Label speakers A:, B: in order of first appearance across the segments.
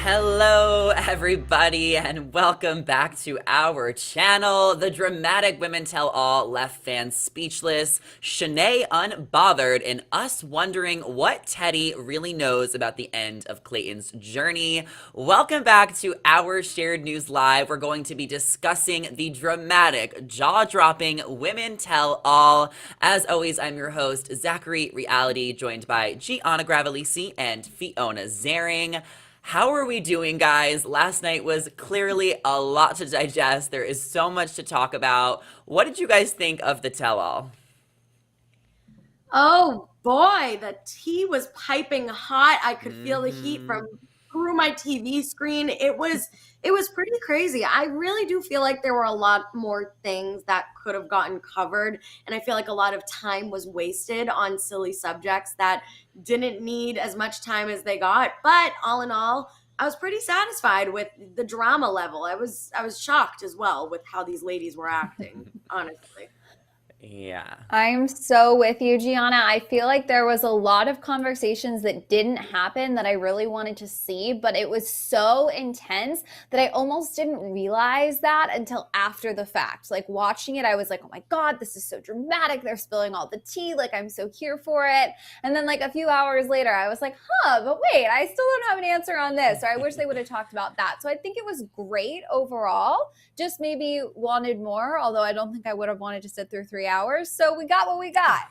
A: Hello, everybody, and welcome back to our channel. The dramatic women tell all left fans speechless, Shanae unbothered, and us wondering what Teddi really knows about the end of Clayton's journey. Welcome back to our Shared News Live. We're going to be discussing the dramatic, jaw-dropping women tell all. As always, I'm your host, Zachary Reality, joined by Gianna Gravelisi and Fiona Zaring. How are we doing, guys? Last night was clearly a lot to digest. There is so much to talk about. What did you guys think of the tell-all?
B: Oh boy, the tea was piping hot. I could feel the heat
A: Mm-hmm.
B: from through my TV screen. It was pretty crazy. I really do feel like there were a lot more things that could have gotten covered, and I feel like a lot of time was wasted on silly subjects that didn't need as much time as they got. But all in all, I was pretty satisfied with the drama level. I was shocked as well with how these ladies were acting, honestly.
A: Yeah.
C: I'm so with you, Gianna. I feel like there was a lot of conversations that didn't happen that I really wanted to see, but it was so intense that I almost didn't realize that until after the fact. Like watching it, I was like, oh my God, this is so dramatic. They're spilling all the tea. Like I'm so here for it. And then like a few hours later, I was like, but wait, I still don't have an answer on this. Or I wish they would have talked about that. So I think it was great overall. Just maybe wanted more, although I don't think I would have wanted to sit through 3 hours. So we got what we got.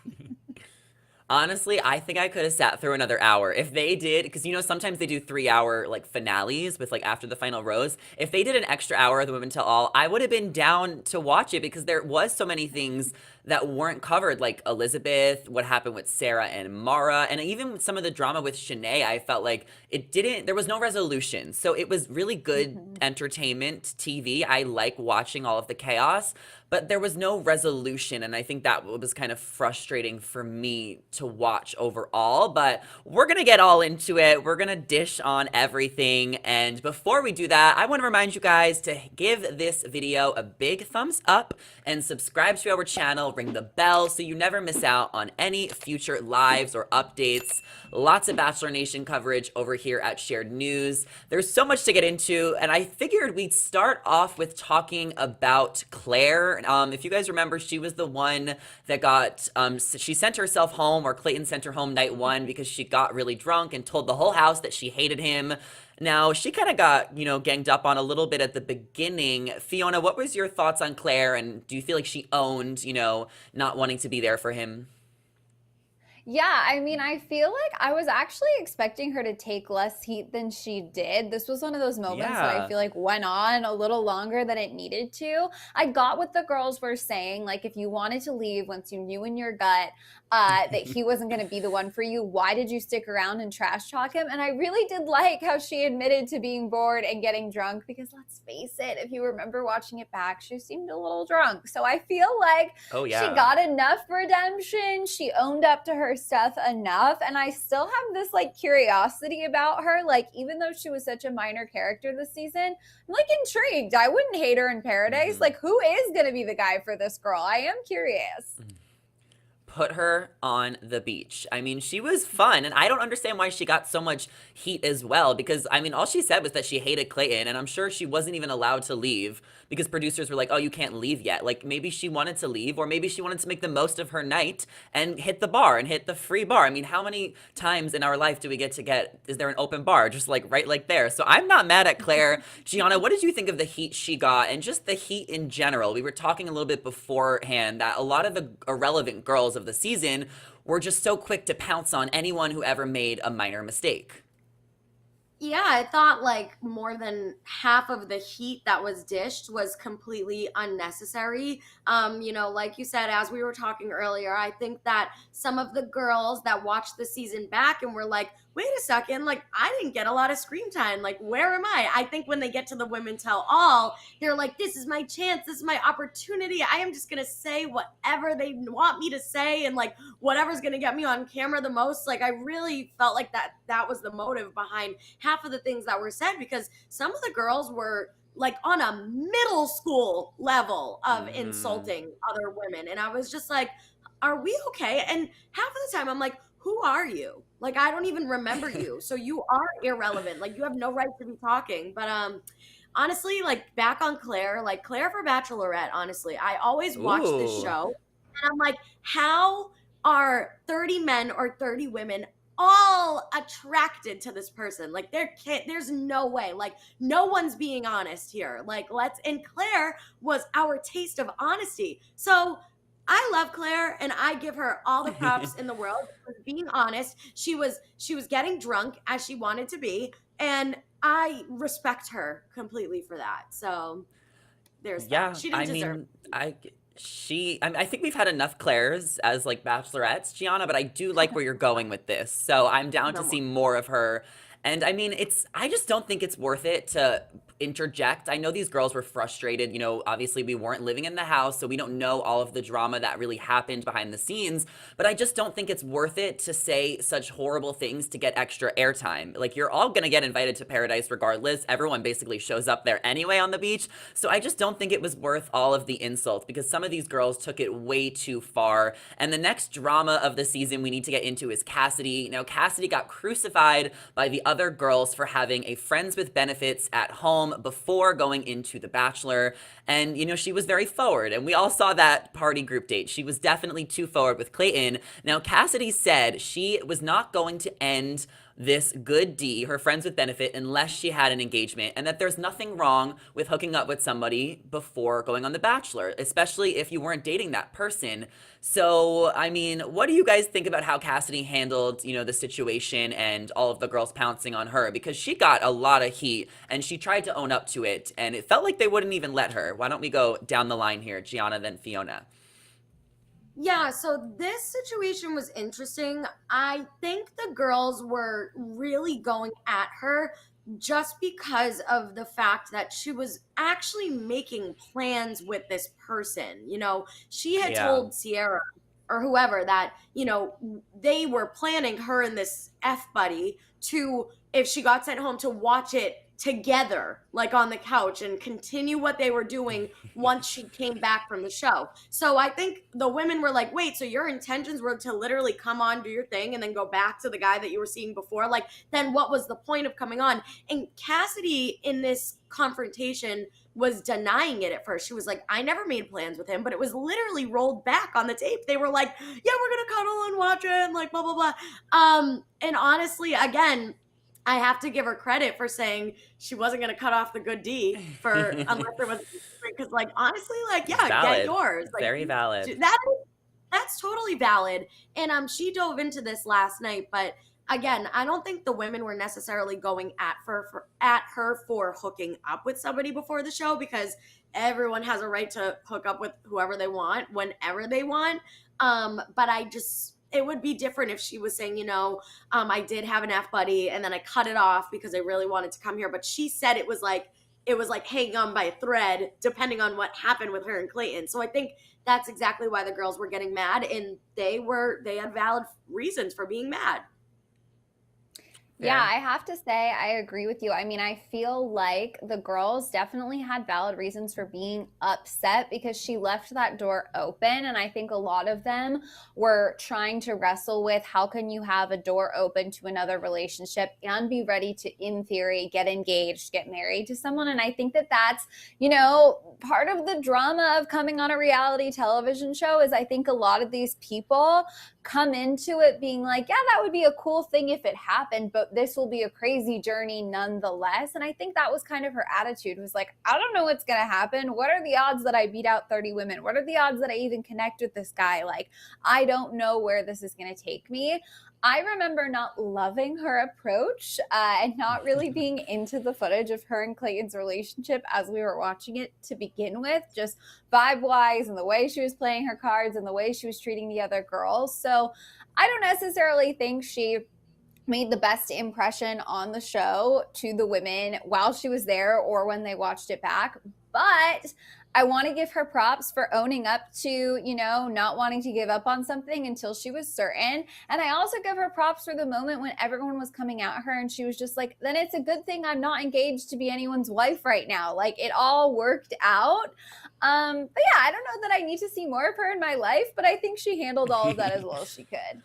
A: Honestly, I think I could have sat through another hour if they did, because sometimes they do 3 hour like finales with like after the final rose. If they did an extra hour of the Women Tell All, I would have been down to watch it because there was so many things that weren't covered, like Elizabeth, what happened with Sarah and Mara, and even some of the drama with Shanae. I felt like there was no resolution. So it was really good
C: Mhm.
A: entertainment TV. I like watching all of the chaos, but there was no resolution, and I think that was kind of frustrating for me to watch overall. But we're gonna get all into it. We're gonna dish on everything, and before we do that, I want to remind you guys to give this video a big thumbs up and subscribe to our channel. Ring the bell so you never miss out on any future lives or updates. Lots of Bachelor Nation coverage over here at Shared News. There's so much to get into, and I figured we'd start off with talking about Claire. If you guys remember, she was the one that she sent herself home, or Clayton sent her home night one because she got really drunk and told the whole house that she hated him. Now, she kind of got, ganged up on a little bit at the beginning. Fiona, what was your thoughts on Claire, and do you feel like she owned, not wanting to be there for him?
C: Yeah, I mean, I feel like I was actually expecting her to take less heat than she did. This was one of those moments that I
A: Yeah.
C: feel like went on a little longer than it needed to. I got what the girls were saying. Like, if you wanted to leave once you knew in your gut that he wasn't going to be the one for you, why did you stick around and trash talk him? And I really did like how she admitted to being bored and getting drunk because let's face it, if you remember watching it back, she seemed a little drunk. So I feel like
A: Oh,
C: she
A: yeah.
C: got enough redemption. She owned up to her stuff enough. And I still have this like curiosity about her. Like, even though she was such a minor character this season, I'm like intrigued. I wouldn't hate her in Paradise.
A: Mhm.
C: Like, who is going to be the guy for this girl? I am curious.
A: Put her on the beach. I mean, she was fun, and I don't understand why she got so much heat as well, because, I mean, all she said was that she hated Clayton, and I'm sure she wasn't even allowed to leave because producers were like, oh, you can't leave yet. Like, maybe she wanted to leave, or maybe she wanted to make the most of her night and hit the bar and hit the free bar. I mean, how many times in our life do we is there an open bar? Just like right like there. So I'm not mad at Claire. Gianna, what did you think of the heat she got and just the heat in general? We were talking a little bit beforehand that a lot of the irrelevant girls of the season were just so quick to pounce on anyone who ever made a minor mistake.
B: Yeah, I thought like more than half of the heat that was dished was completely unnecessary. Like you said, as we were talking earlier, I think that some of the girls that watched the season back and were like, wait a second, like I didn't get a lot of screen time. Like, where am I? I think when they get to the Women Tell All, they're like, this is my chance, this is my opportunity. I am just gonna say whatever they want me to say, and like whatever's gonna get me on camera the most. Like, I really felt like that was the motive behind half of the things that were said, because some of the girls were like on a middle school level of
A: Mm-hmm.
B: insulting other women, and I was just like, are we okay? And half of the time I'm like, who are you? Like, I don't even remember you. So you are irrelevant. Like, you have no right to be talking. But honestly, like back on Claire, like Claire for Bachelorette, honestly, I always watch this
A: Ooh.
B: show and I'm like, how are 30 men or 30 women all attracted to this person? Like there's no way. Like no one's being honest here. Like and Claire was our taste of honesty. So I love Claire and I give her all the props in the world for being honest. She was getting drunk as she wanted to be, and I respect her completely for that. So there's that.
A: Yeah,
B: She
A: I
B: didn't deserve
A: mean, I think we've had enough Claires as like bachelorettes, Gianna, but I do like where you're going with this. So I'm down to
B: no more.
A: see more of her. And I mean, I just don't think it's worth it to interject. I know these girls were frustrated. Obviously we weren't living in the house, so we don't know all of the drama that really happened behind the scenes, but I just don't think it's worth it to say such horrible things to get extra airtime. Like, you're all gonna get invited to paradise regardless. Everyone basically shows up there anyway on the beach. So I just don't think it was worth all of the insults because some of these girls took it way too far. And the next drama of the season we need to get into is Cassidy. Now, Cassidy got crucified by the other girls for having a friends with benefits at home before going into The Bachelor. And, she was very forward. And we all saw that party group date. She was definitely too forward with Clayton. Now, Cassidy said she was not going to end this good D, her friends with benefit, unless she had an engagement, and that there's nothing wrong with hooking up with somebody before going on The Bachelor, especially if you weren't dating that person. So, I mean, what do you guys think about how Cassidy handled, the situation and all of the girls pouncing on her? Because she got a lot of heat and she tried to own up to it, and it felt like they wouldn't even let her. Why don't we go down the line here, Gianna, then Fiona?
B: Yeah, so this situation was interesting. I think the girls were really going at her just because of the fact that she was actually making plans with this person. She had
A: Yeah.
B: told Sierra or whoever that, they were planning her and this F buddy to, if she got sent home, to watch it together, like on the couch, and continue what they were doing once she came back from the show. So I think the women were like, wait, so your intentions were to literally come on, do your thing, and then go back to the guy that you were seeing before? Like, then what was the point of coming on? And Cassidy, in this confrontation, was denying it at first. She was like, I never made plans with him, but it was literally rolled back on the tape. They were like, yeah, we're gonna cuddle and watch it, and like blah blah blah. And honestly, again, I have to give her credit for saying she wasn't going to cut off the good D for unless there was, because like honestly, like yeah, get
A: Valid.
B: yours. Like
A: Very valid.
B: that's totally valid. And she dove into this last night, but again, I don't think the women were necessarily going at her for hooking up with somebody before the show, because everyone has a right to hook up with whoever they want whenever they want. But it would be different if she was saying, I did have an F buddy and then I cut it off because I really wanted to come here. But she said it was like hanging on by a thread, depending on what happened with her and Clayton. So I think that's exactly why the girls were getting mad, and they had valid reasons for being mad.
C: Yeah,
A: Fair.
C: I have to say, I agree with you. I mean, I feel like the girls definitely had valid reasons for being upset because she left that door open. And I think a lot of them were trying to wrestle with how can you have a door open to another relationship and be ready to, in theory, get engaged, get married to someone. And I think that that's, part of the drama of coming on a reality television show is I think a lot of these people come into it being like, yeah, that would be a cool thing if it happened, but this will be a crazy journey nonetheless. And I think that was kind of her attitude, was like, I don't know what's going to happen. What are the odds that I beat out 30 women? What are the odds that I even connect with this guy? Like, I don't know where this is going to take me. I remember not loving her approach and not really being into the footage of her and Clayton's relationship as we were watching it to begin with, just vibe-wise and the way she was playing her cards and the way she was treating the other girls. So I don't necessarily think she made the best impression on the show to the women while she was there or when they watched it back. But I want to give her props for owning up to, not wanting to give up on something until she was certain. And I also give her props for the moment when everyone was coming at her and she was just like, then it's a good thing I'm not engaged to be anyone's wife right now. Like, it all worked out. But yeah, I don't know that I need to see more of her in my life, but I think she handled all of that as well as she could.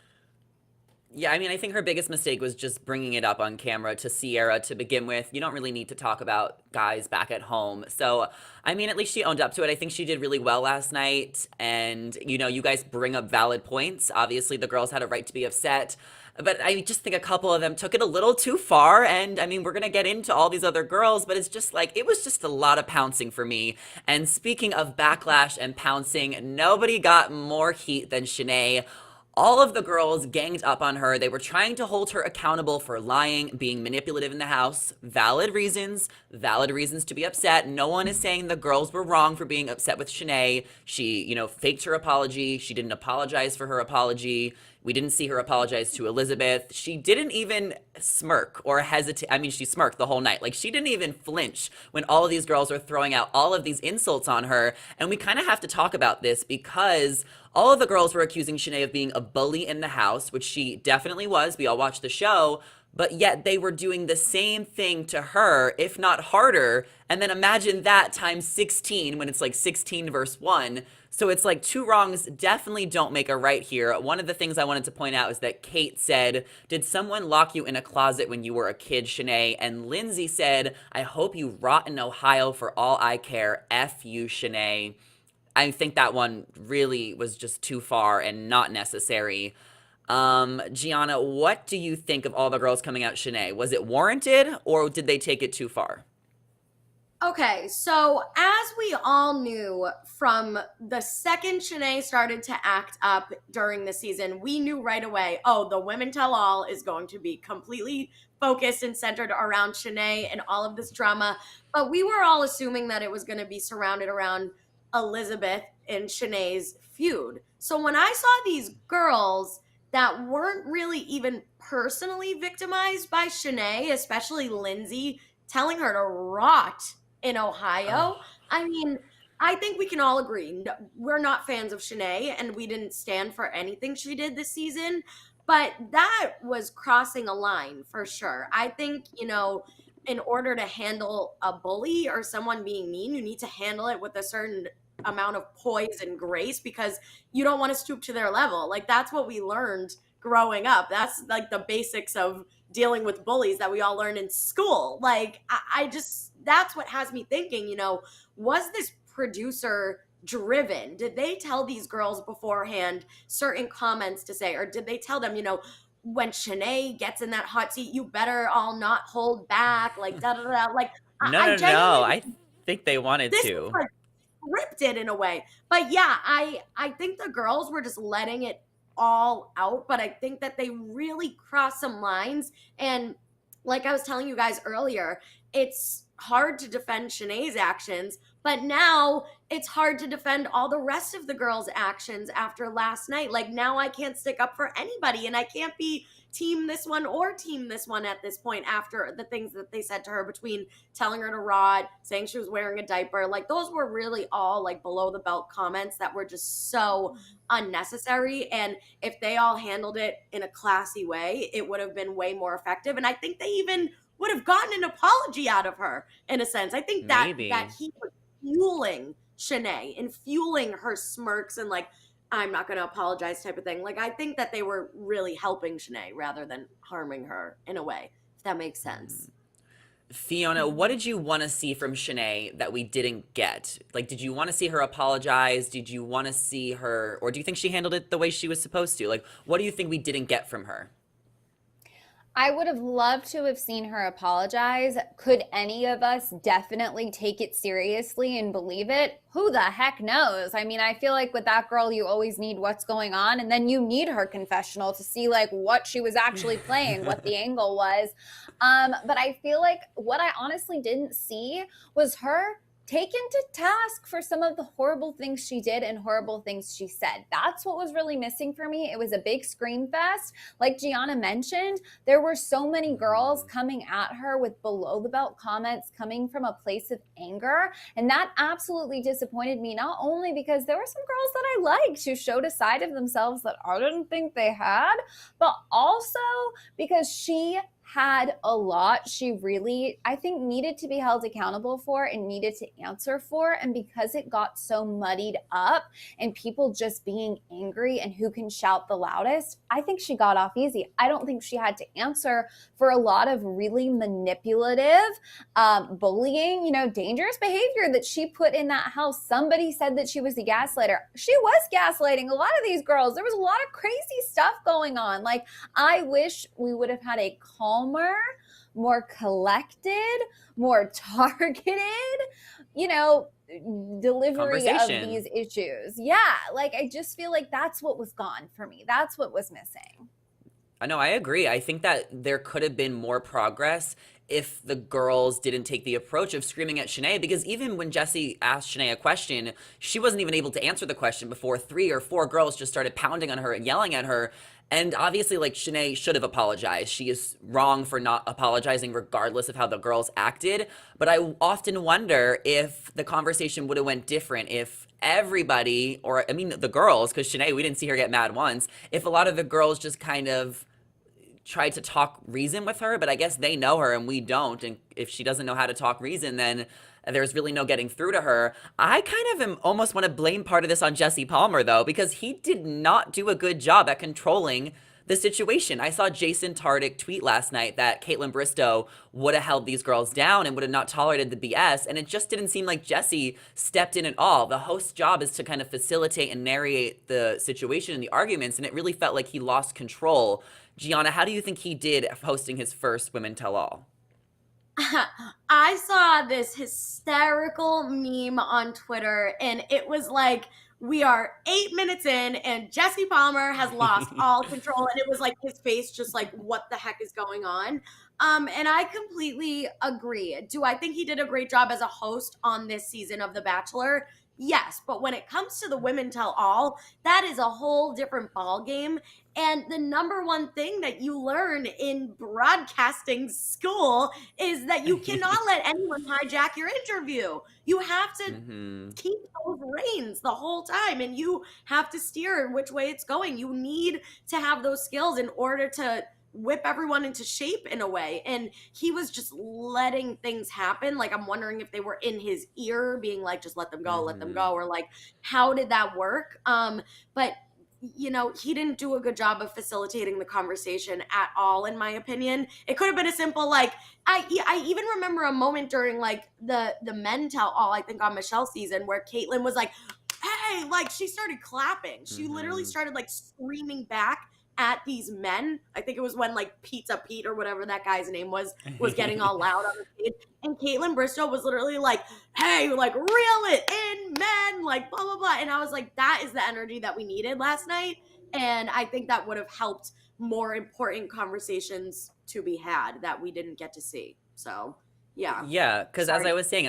A: Yeah, I mean, I think her biggest mistake was just bringing it up on camera to Sierra to begin with. You don't really need to talk about guys back at home. So, I mean, at least she owned up to it. I think she did really well last night. And, you guys bring up valid points. Obviously, the girls had a right to be upset. But I just think a couple of them took it a little too far. And I mean, we're going to get into all these other girls, but it's just like, it was just a lot of pouncing for me. And speaking of backlash and pouncing, nobody got more heat than Shanae. All of the girls ganged up on her. They were trying to hold her accountable for lying, being manipulative in the house. Valid reasons to be upset. No one is saying the girls were wrong for being upset with Shanae. She, faked her apology. She didn't apologize for her apology. We didn't see her apologize to Elizabeth. She didn't even smirk or hesitate. I mean, she smirked the whole night. Like, she didn't even flinch when all of these girls were throwing out all of these insults on her. And we kind of have to talk about this because all of the girls were accusing Shanae of being a bully in the house, which she definitely was. We all watched the show. But yet they were doing the same thing to her, if not harder. And then imagine that times 16 when it's like 16 verse 1. So it's like two wrongs definitely don't make a right here. One of the things I wanted to point out is that Kate said, "Did someone lock you in a closet when you were a kid, Shanae?" And Lindsay said, "I hope you rot in Ohio for all I care. F you, Shanae." I think that one really was just too far and not necessary. Gianna, what do you think of all the girls coming out Shanae? Was it warranted or did they take it too far?
B: Okay, so as we all knew from the second Shanae started to act up during the season, we knew right away, oh, the Women Tell All is going to be completely focused and centered around Shanae and all of this drama. But we were all assuming that it was going to be surrounded around Elizabeth and Shanae's feud. So when I saw these girls that weren't really even personally victimized by Shanae, especially Lindsay, telling her to rot in Ohio.
A: Oh,
B: I mean, I think we can all agree we're not fans of Shanae and we didn't stand for anything she did this season, but that was crossing a line for sure. I think, in order to handle a bully or someone being mean, you need to handle it with a certain amount of poise and grace because you don't want to stoop to their level. Like that's what we learned growing up. That's like the basics of dealing with bullies that we all learn in school. Like I just that's what has me thinking, was this producer driven? Did they tell these girls beforehand certain comments to say, or did they tell them, when Shanae gets in that hot seat, you better all not hold back, like da da da. Like
A: no,
B: I
A: no, no.
B: genuinely
A: I think they wanted
B: this is
A: to.
B: like scripted in a way. But yeah, I think the girls were just letting it all out, but I think that they really crossed some lines. And like I was telling you guys earlier, it's hard to defend Shanae's actions, but now it's hard to defend all the rest of the girls' actions after last night. Like now I can't stick up for anybody and I can't be team this one or team this one at this point after the things that they said to her between telling her to rot, saying she was wearing a diaper. Like those were really all like below the belt comments that were just so unnecessary. And if they all handled it in a classy way, it would have been way more effective. And I think they even would have gotten an apology out of her in a sense. I think that
A: Maybe.
B: he was fueling Shanae and fueling her smirks and like I'm not going to apologize type of thing. Like I think that they were really helping Shanae rather than harming her in a way, if that makes sense.
A: Fiona, what did you want to see from Shanae that we didn't get? Like, did you want to see her apologize? Did you want to see her, or do you think she handled it the way she was supposed to? Like, what do you think we didn't get from her?
C: I would have loved to have seen her apologize. Could any of us definitely take it seriously and believe it? Who the heck knows? I mean, I feel like with that girl, you always need what's going on, and then you need her confessional to see like what she was actually playing, what the angle was. But I feel like what I honestly didn't see was her taken to task for some of the horrible things she did and horrible things she said. That's what was really missing for me. It was a big scream fest. Like Gianna mentioned, there were so many girls coming at her with below the belt comments coming from a place of anger. And that absolutely disappointed me, not only because there were some girls that I liked who showed a side of themselves that I didn't think they had, but also because she had a lot she really, I think, needed to be held accountable for and needed to answer for. And because it got so muddied up and people just being angry and who can shout the loudest, I think she got off easy. I don't think she had to answer for a lot of really manipulative, bullying, dangerous behavior that she put in that house. Somebody said that she was a gaslighter. She was gaslighting a lot of these girls. There was a lot of crazy stuff going on. Like, I wish we would have had a calmer, more collected, more targeted, delivery of these issues. Yeah, like I just feel like that's what was gone for me. That's what was missing.
A: I know, I agree. I think that there could have been more progress if the girls didn't take the approach of screaming at Shanae, because even when Jesse asked Shanae a question, she wasn't even able to answer the question before 3 or 4 girls just started pounding on her and yelling at her. And obviously, like, Shanae should have apologized. She is wrong for not apologizing regardless of how the girls acted. But I often wonder if the conversation would have went different if everybody, or I mean the girls, because Shanae, we didn't see her get mad once, if a lot of the girls just kind of tried to talk reason with her, but I guess they know her and we don't. And if she doesn't know how to talk reason, then there's really no getting through to her. I kind of almost want to blame part of this on Jesse Palmer, though, because he did not do a good job at controlling the situation. I saw Jason Tardik tweet last night that Caitlin Bristow would have held these girls down and would have not tolerated the BS, and it just didn't seem like Jesse stepped in at all. The host's job is to kind of facilitate and narrate the situation and the arguments, and it really felt like he lost control. Gianna, how do you think he did hosting his first Women Tell All?
B: I saw this hysterical meme on Twitter, and it was like, we are 8 minutes in, and Jesse Palmer has lost all control, and it was like his face just like, what the heck is going on? And I completely agree. Do I think he did a great job as a host on this season of The Bachelor? Yes, but when it comes to the Women Tell All, that is a whole different ball game. And the number one thing that you learn in broadcasting school is that you cannot let anyone hijack your interview. You have to keep those reins the whole time, and you have to steer in which way it's going. You need to have those skills in order to whip everyone into shape in a way. And he was just letting things happen. Like, I'm wondering if they were in his ear being like, just let them go, let them go, or like, how did that work? But he didn't do a good job of facilitating the conversation at all, in my opinion. It could have been a simple, like, I even remember a moment during like the Men Tell All, I think on Michelle's season, where Caitlin was like, hey, like, she started clapping. She literally started like screaming back at these men. I think it was when like Pizza Pete or whatever that guy's name was getting all loud on the stage. And Caitlin Bristow was literally like, hey, like, reel it in, men, like, blah, blah, blah. And I was like, that is the energy that we needed last night. And I think that would have helped more important conversations to be had that we didn't get to see. So, yeah.
A: Yeah, because as I was saying,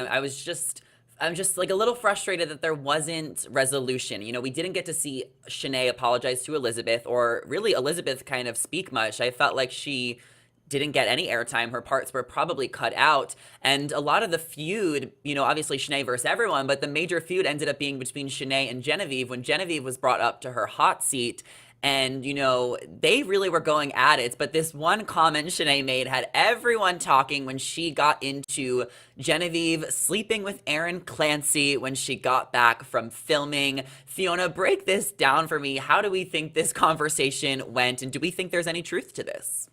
A: I'm just like a little frustrated that there wasn't resolution. We didn't get to see Shanae apologize to Elizabeth, or really Elizabeth kind of speak much. I felt like she didn't get any airtime. Her parts were probably cut out. And a lot of the feud, obviously Shanae versus everyone, but the major feud ended up being between Shanae and Genevieve when Genevieve was brought up to her hot seat. And, they really were going at it. But this one comment Shanae made had everyone talking when she got into Genevieve sleeping with Aaron Clancy when she got back from filming. Fiona, break this down for me. How do we think this conversation went? And do we think there's any truth to this?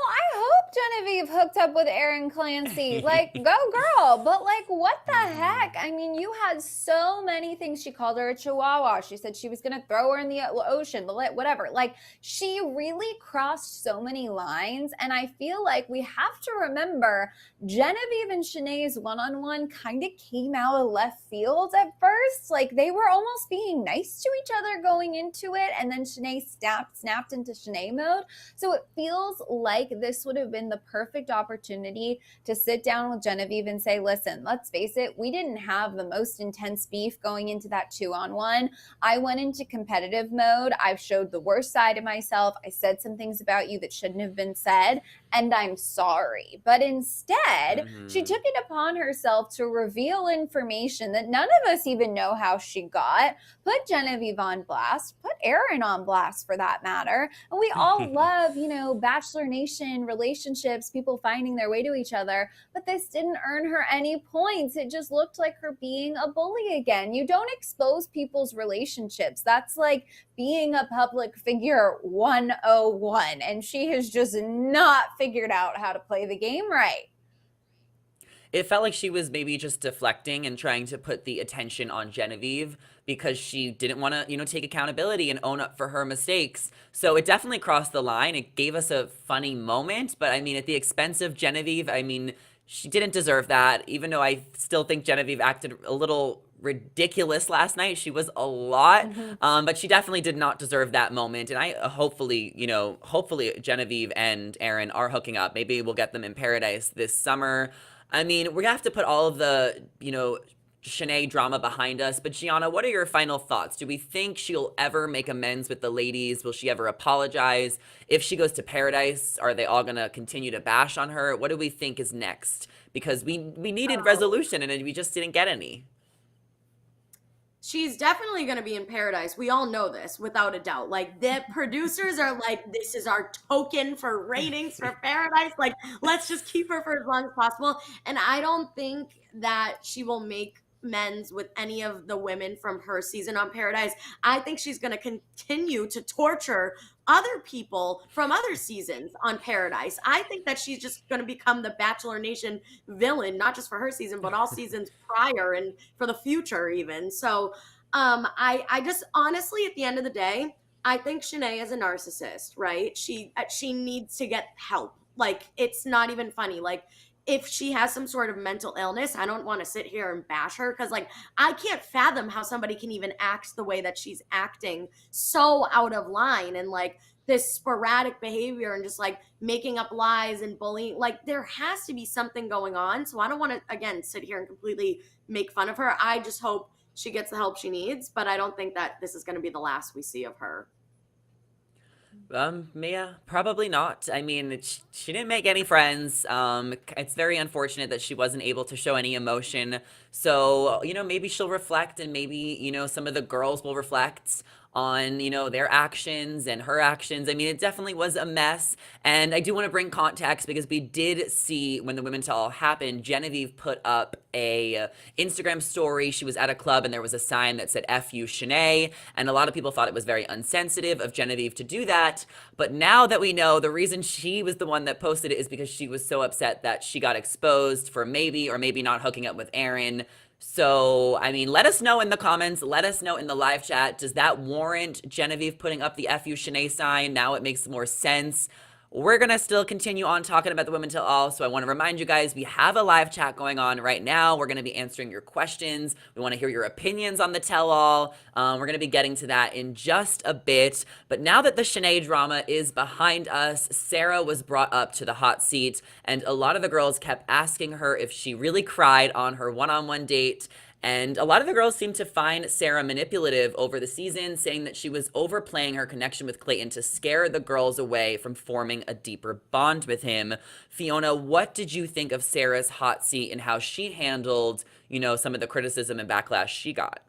C: I hope Genevieve hooked up with Aaron Clancy. Like, go girl. But like, what the heck? I mean, you had so many things. She called her a chihuahua. She said she was going to throw her in the ocean, whatever. Like, she really crossed so many lines. And I feel like we have to remember Genevieve and Shanae's one-on-one kind of came out of left field at first. Like, they were almost being nice to each other going into it. And then Shanae snapped into Shanae mode. So it feels like this would have been been the perfect opportunity to sit down with Genevieve and say, listen, let's face it, we didn't have the most intense beef going into that 2-on-1. I went into competitive mode. I showed the worst side of myself. I said some things about you that shouldn't have been said, and I'm sorry. But instead, she took it upon herself to reveal information that none of us even know how she got, put Genevieve on blast, put Aaron on blast for that matter. And we all love, Bachelor Nation relationships, people finding their way to each other, but this didn't earn her any points. It just looked like her being a bully again. You don't expose people's relationships. That's like being a public figure 101. And she has just not figured out how to play the game right.
A: It felt like she was maybe just deflecting and trying to put the attention on Genevieve because she didn't want to, take accountability and own up for her mistakes. So it definitely crossed the line. It gave us a funny moment, but I mean, at the expense of Genevieve, I mean, she didn't deserve that, even though I still think Genevieve acted a little ridiculous last night. She was a lot, but she definitely did not deserve that moment. And I hopefully Genevieve and Aaron are hooking up. Maybe we'll get them in paradise this summer. I mean, we're gonna have to put all of the, Shanae drama behind us. But Gianna, what are your final thoughts? Do we think she'll ever make amends with the ladies? Will she ever apologize? If she goes to paradise, are they all gonna continue to bash on her? What do we think is next? Because we needed resolution and we just didn't get any.
B: She's definitely going to be in paradise. We all know this without a doubt. Like, the producers are like, this is our token for ratings for paradise. Like, let's just keep her for as long as possible. And I don't think that she will make amends with any of the women from her season on Paradise. I think she's going to continue to torture other people from other seasons on Paradise. I think that she's just going to become the Bachelor Nation villain, not just for her season, but all seasons prior and for the future even. So I just honestly, at the end of the day, I think Shanae is a narcissist, right? She needs to get help. Like, it's not even funny. Like, if she has some sort of mental illness, I don't want to sit here and bash her because, like, I can't fathom how somebody can even act the way that she's acting, so out of line, and like this sporadic behavior and just like making up lies and bullying. Like, there has to be something going on. So I don't want to, again, sit here and completely make fun of her. I just hope she gets the help she needs, but I don't think that this is going to be the last we see of her.
A: Mia, probably not. I mean, she didn't make any friends. It's very unfortunate that she wasn't able to show any emotion. So, maybe she'll reflect and maybe, some of the girls will reflect on, their actions and her actions. I mean, it definitely was a mess. And I do want to bring context because we did see when the Women Tell All happened, Genevieve put up a Instagram story. She was at a club and there was a sign that said F you Shanae. And a lot of people thought it was very unsensitive of Genevieve to do that. But now that we know the reason she was the one that posted it is because she was so upset that she got exposed for maybe or maybe not hooking up with Aaron. So, I mean, let us know in the comments. Let us know in the live chat. Does that warrant Genevieve putting up the F you Shanae sign? Now it makes more sense. We're going to still continue on talking about the Women Tell All. So I want to remind you guys, we have a live chat going on right now. We're going to be answering your questions. We want to hear your opinions on the Tell All. We're going to be getting to that in just a bit. But now that the Shanae drama is behind us, Sarah was brought up to the hot seat. And a lot of the girls kept asking her if she really cried on her one-on-one date. And a lot of the girls seem to find Sarah manipulative over the season, saying that she was overplaying her connection with Clayton to scare the girls away from forming a deeper bond with him. Fiona, what did you think of Sarah's hot seat and how she handled, some of the criticism and backlash she got?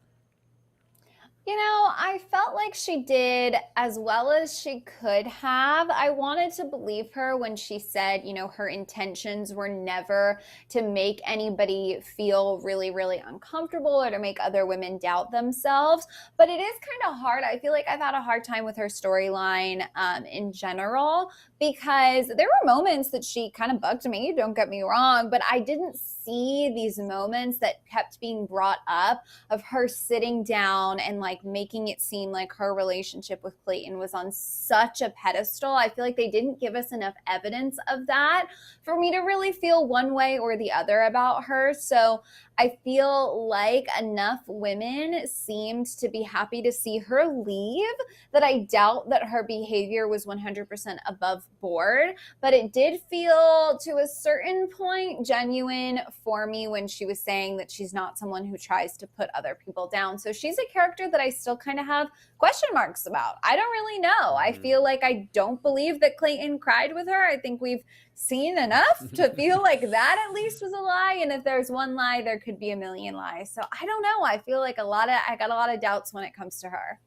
C: I felt like she did as well as she could have. I wanted to believe her when she said, her intentions were never to make anybody feel really, really uncomfortable or to make other women doubt themselves. But it is kind of hard. I feel like I've had a hard time with her storyline in general because there were moments that she kind of bugged me, don't get me wrong, but I didn't see these moments that kept being brought up of her sitting down and like making it seem like her relationship with Clayton was on such a pedestal. I feel like they didn't give us enough evidence of that for me to really feel one way or the other about her. So I feel like enough women seemed to be happy to see her leave that I doubt that her behavior was 100% above board, but it did feel to a certain point genuine for me when she was saying that she's not someone who tries to put other people down. So she's a character that I still kind of have question marks about. I don't really know. I feel like I don't believe that Clayton cried with her. I think we've seen enough to feel like that at least was a lie. And if there's one lie, there could be a million lies. So I don't know. I feel like I got a lot of doubts when it comes to her.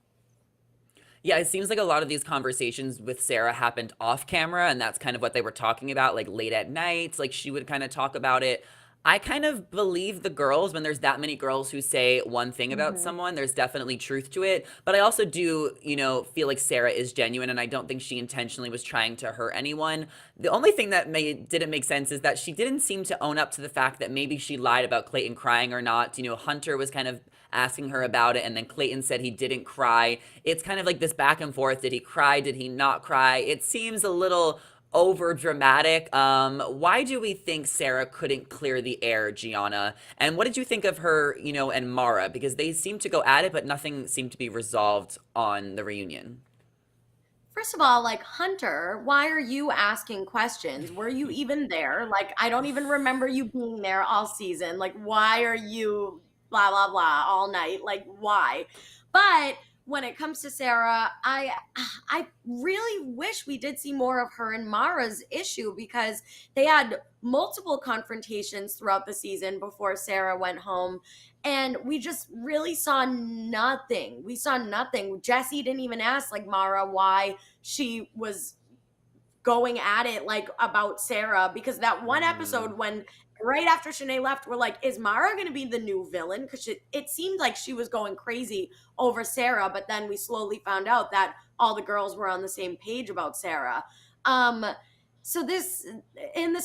A: Yeah, it seems like a lot of these conversations with Sarah happened off camera, and that's kind of what they were talking about, like late at night. Like she would kind of talk about it. I kind of believe the girls when there's that many girls who say one thing about
C: Mm-hmm.
A: someone, there's definitely truth to it. But I also do, feel like Sarah is genuine, and I don't think she intentionally was trying to hurt anyone. The only thing that didn't make sense is that she didn't seem to own up to the fact that maybe she lied about Clayton crying or not. Hunter was kind of asking her about it, and then Clayton said he didn't cry. It's kind of like this back and forth. Did he cry? Did he not cry? It seems a little over dramatic. Why do we think Sarah couldn't clear the air, Gianna? And what did you think of her, and Mara? Because they seemed to go at it, but nothing seemed to be resolved on the reunion.
B: First of all, like, Hunter, why are you asking questions? Were you even there? Like, I don't even remember you being there all season. Like, why are you blah blah blah all night? Like, why? But when it comes to Sarah, I really wish we did see more of her and Mara's issue, because they had multiple confrontations throughout the season before Sarah went home, and we just really saw nothing. We saw nothing. Jesse didn't even ask, like, Mara why she was going at it, like, about Sarah, because that one
A: Mm-hmm.
B: episode when right after Shanae left, we're like, is Mara going to be the new villain? Because it seemed like she was going crazy over Sarah, but then we slowly found out that all the girls were on the same page about Sarah. Um, so this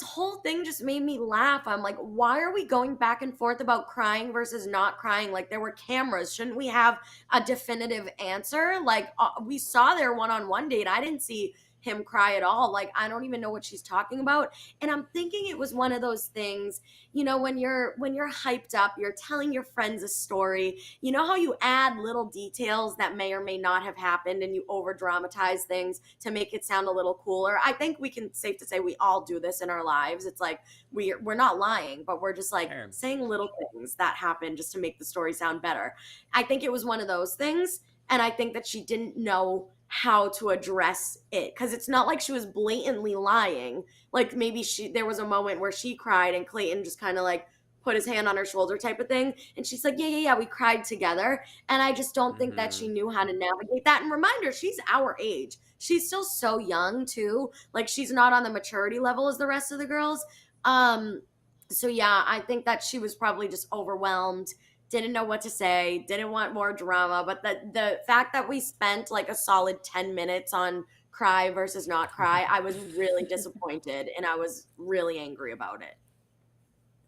B: whole thing just made me laugh. I'm like, why are we going back and forth about crying versus not crying? Like, there were cameras. Shouldn't we have a definitive answer? Like, we saw their one-on-one date. I didn't see him cry at all. Like, I don't even know what she's talking about. And I'm thinking it was one of those things, when you're hyped up, you're telling your friends a story. You know how you add little details that may or may not have happened, and you over dramatize things to make it sound a little cooler. I think we can safe to say we all do this in our lives. It's like we're not lying, but we're just like
A: Sure.
B: saying little things that happen just to make the story sound better. I think it was one of those things, and I think that she didn't know how to address it, because it's not like she was blatantly lying. Like, maybe there was a moment where she cried and Clayton just kind of like put his hand on her shoulder type of thing, and she's like, yeah, we cried together. And I just don't think that she
A: Mm-hmm.
B: knew how to navigate that. And reminder, she's our age, she's still so young too. Like, she's not on the maturity level as the rest of the girls. So yeah, I think that she was probably just overwhelmed, didn't know what to say, didn't want more drama. But the fact that we spent like a solid 10 minutes on cry versus not cry, I was really disappointed, and I was really angry about it.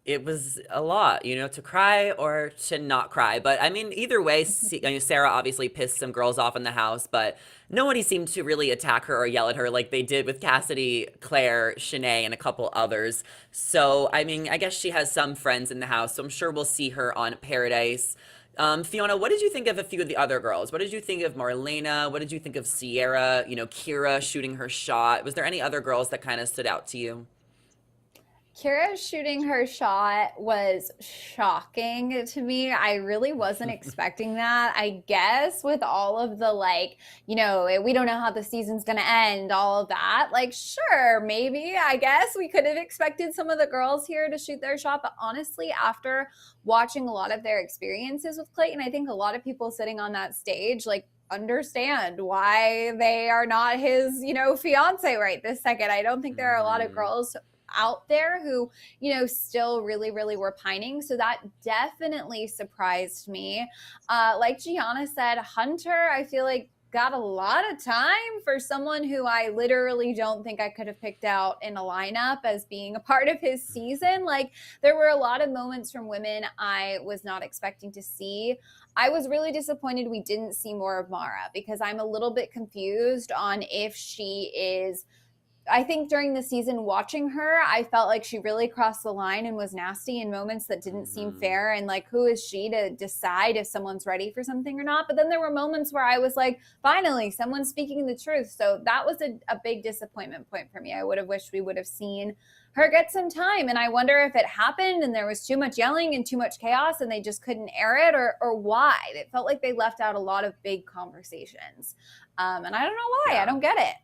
A: It was a lot, to cry or to not cry. But I mean, either way, Sarah obviously pissed some girls off in the house, but nobody seemed to really attack her or yell at her like they did with Cassidy, Claire, Shanae, and a couple others. So, I mean, I guess she has some friends in the house, so I'm sure we'll see her on Paradise. Fiona, what did you think of a few of the other girls? What did you think of Marlena? What did you think of Sierra? Kira shooting her shot? Was there any other girls that kind of stood out to you?
C: Kira shooting her shot was shocking to me. I really wasn't expecting that. I guess with all of the, like, we don't know how the season's going to end, all of that. Like, sure, maybe, I guess we could have expected some of the girls here to shoot their shot. But honestly, after watching a lot of their experiences with Clayton, I think a lot of people sitting on that stage, like, understand why they are not his, fiance right this second. I don't think there are a lot of
A: Mm-hmm.
C: girls out there who, still really, really were pining. So that definitely surprised me. Like Gianna said, Hunter, I feel like got a lot of time for someone who I literally don't think I could have picked out in a lineup as being a part of his season. Like, there were a lot of moments from women I was not expecting to see. I was really disappointed we didn't see more of Mara, because I'm a little bit confused on if she is I think during the season watching her, I felt like she really crossed the line and was nasty in moments that didn't seem fair. And like, who is she to decide if someone's ready for something or not? But then there were moments where I was like, finally, someone's speaking the truth. So that was a big disappointment point for me. I would have wished we would have seen her get some time. And I wonder if it happened and there was too much yelling and too much chaos and they just couldn't air it, or why. It felt like they left out a lot of big conversations. And I don't know why. I don't get it.